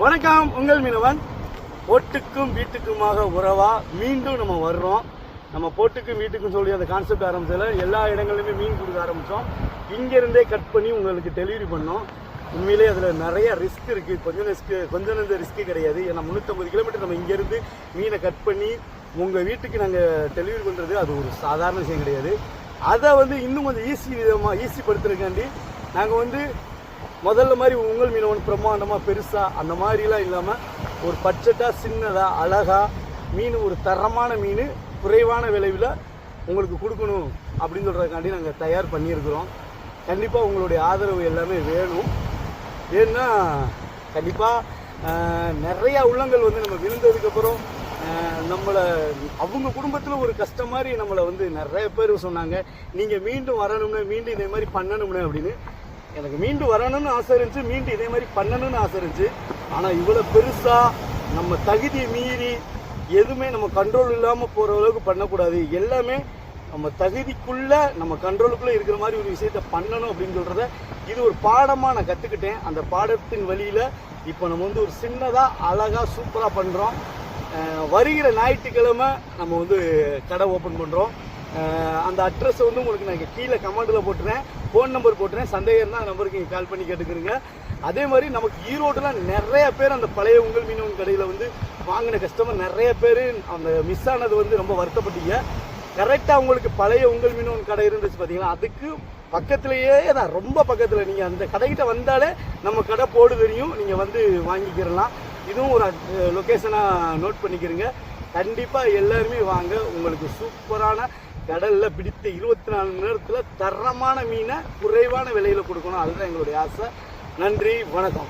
வணக்கம், உங்கள் மீனவன். போட்டுக்கும் வீட்டுக்குமாக உறவா மீண்டும் நம்ம வர்றோம். நம்ம போட்டுக்கும் வீட்டுக்கும் சொல்லி அந்த கான்செப்ட் ஆரம்பிச்சதுல எல்லா இடங்களிலுமே மீன் கொடுக்க ஆரம்பித்தோம். இங்கேருந்தே கட் பண்ணி உங்களுக்கு டெலிவரி பண்ணோம். உண்மையிலே அதில் நிறைய ரிஸ்க் இருக்குது. கொஞ்சம் ரிஸ்க்கு கிடையாது. ஏன்னா 350 கிலோமீட்டர் நம்ம இங்கேருந்து மீனை கட் பண்ணி உங்கள் வீட்டுக்கு நாங்கள் டெலிவரி பண்ணுறது அது ஒரு சாதாரண விஷயம் கிடையாது. அதை இன்னும் கொஞ்சம் ஈஸிப்படுத்துறதுக்காண்டி நாங்கள் முதல்ல மாதிரி உங்கள் மீனவன் பிரம்மாண்டமாக பெருசாக அந்த மாதிரிலாம் இல்லாமல் ஒரு பட்ஜெட்டாக சின்னதாக அழகாக மீன், ஒரு தரமான மீன் குறைவான விளைவில் உங்களுக்கு கொடுக்கணும் அப்படின்னு சொல்கிறதுக்காண்டி நாங்கள் தயார் பண்ணியிருக்கிறோம். கண்டிப்பாக உங்களுடைய ஆதரவு எல்லாமே வேணும். ஏன்னா கண்டிப்பாக நிறையா உள்ளங்கள் நம்ம விழுந்ததுக்கப்புறம் நம்மளை அவங்க குடும்பத்தில் ஒரு கஷ்டம் மாதிரி நம்மளை நிறைய பேர் சொன்னாங்க, நீங்கள் மீண்டும் வரணும்னு, மீண்டும் இதே மாதிரி பண்ணணும்னு அப்படின்னு. எனக்கு மீண்டும் வரணும்னு ஆசை இருந்துச்சு, மீண்டும் இதே மாதிரி பண்ணணும்னு ஆசை இருந்துச்சு. ஆனால் இவ்வளோ பெருசாக நம்ம தகுதியை மீறி எதுவுமே நம்ம கண்ட்ரோல் இல்லாமல் போகிற அளவுக்கு பண்ணக்கூடாது. எல்லாமே நம்ம தகுதிக்குள்ளே நம்ம கண்ட்ரோலுக்குள்ளே இருக்கிற மாதிரி ஒரு விஷயத்த பண்ணணும் அப்படின்னு சொல்கிறத இது ஒரு பாடமாக நான் கற்றுக்கிட்டேன். அந்த பாடத்தின் வழியில் இப்போ நம்ம ஒரு சின்னதாக அழகாக சூப்பராக பண்ணுறோம். வருகிற ஞாயிற்றுக்கிழமை நம்ம கடை ஓப்பன் பண்ணுறோம். அந்த அட்ரஸை உங்களுக்கு நான் கீழே கமெண்டில் போட்டுறேன், ஃபோன் நம்பர் போட்டுறேன். சந்தேகம் இருந்தால் நம்பருக்கு நீங்கள் கால் பண்ணி கேட்டுக்கிறீங்க. அதே மாதிரி நமக்கு ஈரோட்டில் நிறைய பேர் அந்த பழைய உங்கள் மீனவன் கடையில் வாங்கின கஸ்டமர் நிறைய பேர் அந்த மிஸ் ஆனது ரொம்ப வருத்தப்பட்டீங்க. கரெக்டாக உங்களுக்கு பழைய உங்கள் மீனவன் கடை இருந்துச்சு பார்த்தீங்களா, அதுக்கு பக்கத்துலேயே தான், ரொம்ப பக்கத்தில். நீங்கள் அந்த கடைக்கிட்ட வந்தாலே நம்ம கடை போடு தெரியும், நீங்கள் வாங்கிக்கிறலாம். இதுவும் ஒரு லொக்கேஷனாக நோட் பண்ணிக்கிறீங்க. கண்டிப்பாக எல்லாருமே வாங்க. உங்களுக்கு சூப்பரான கடலில் பிடித்த 24 மணி நேரத்தில் தரமான மீனை குறைவான விலையில் கொடுக்கணும். அதுதான் எங்களுடைய ஆசை. நன்றி, வணக்கம்.